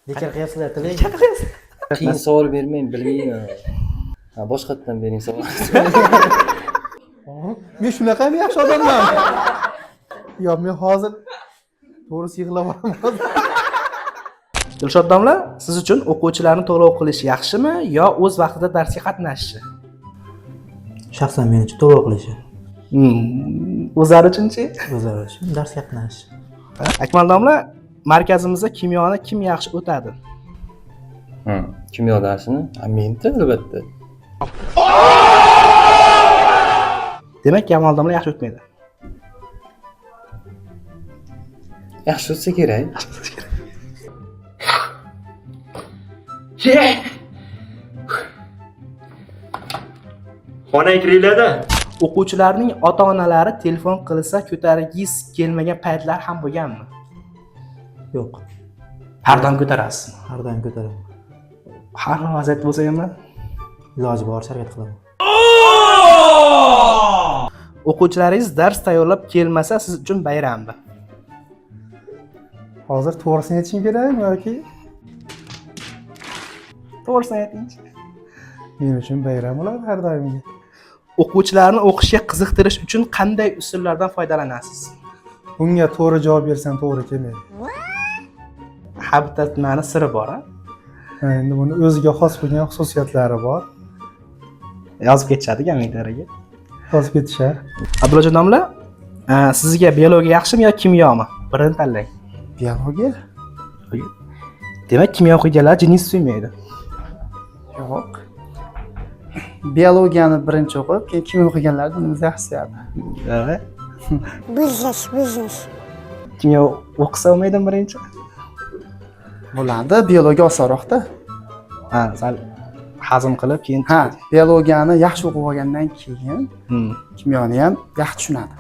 Bekar qilyapsizlar, tiling. Qiyin savol bermang, bilmayman. Ha, boshqatdan bering savol. Men shunaqa ham yaxshi odamman. Yo'q, men hozir to'g'risi yig'lab olaman. Dilshod domla, siz uchun o'quvchilarni to'lov qilish yaxshimi yo o'z vaqtida darsga qatnashishi? Shaxsan men uchun to'lov qilishi. O'zlari uchunchi? O'zlari uchun darsga qatnashish. Akmal domla, markazimizda kimyoni kim yaxshi o'tadi? Kimyo darsini? Men-da albatta. Demak, Kamol domla yaxshi o'tmaydi. Yaxshi o'tsa kerak. Xonang kiringlar-da. O'quvchilarning ota-onalari telefon qilsa ko'targis kelmagan paytlar ham bo'lganmi? Yo'q. Har doim ko'tarasiz. Har doim ko'taraman. Har vaziyat bo'lsa ham Iloji boricha harakat qilaman. o'quvchilaringiz dars tayyorlab kelmasa siz uchun bayrammi? Hozir to'g'risini aytishim kerakmi yoki To'g'risini aytingchi. men uchun bayram bo'ladi har doimgi. O'quvchilarni o'qishga qiziqtirish uchun qanday usullardan foydalanasiz? Bunga to'g'ri javob bersam to'g'ri kelmaydi. Ha, bitta nimani siri bor, a? Endi buni o'ziga xos bo'lgan xususiyatlari bor. Yozib ketishadi gamingdariga. Yozib ketishar. Abdullajon domla, sizga biologiya yaxshimi yo kimyomi? Birini tanlang. Biologiya? Demak, kimyo o'qiganlar jinni suymaydi. Yo'q. Biologiyani birinchi o'qib, keyin kimyo o'qiganlar dinimiz yaxshi sevadi. Evet. Biznes. Kimyo o'qisa olmaydimi birinchi? Bo'ladi, biologiya osonroqda. Ha, sal hazm qilib keyin. Ha, biologiyani yaxshi o'qib olgandan keyin kimyoni ham yaxshi tushunadi.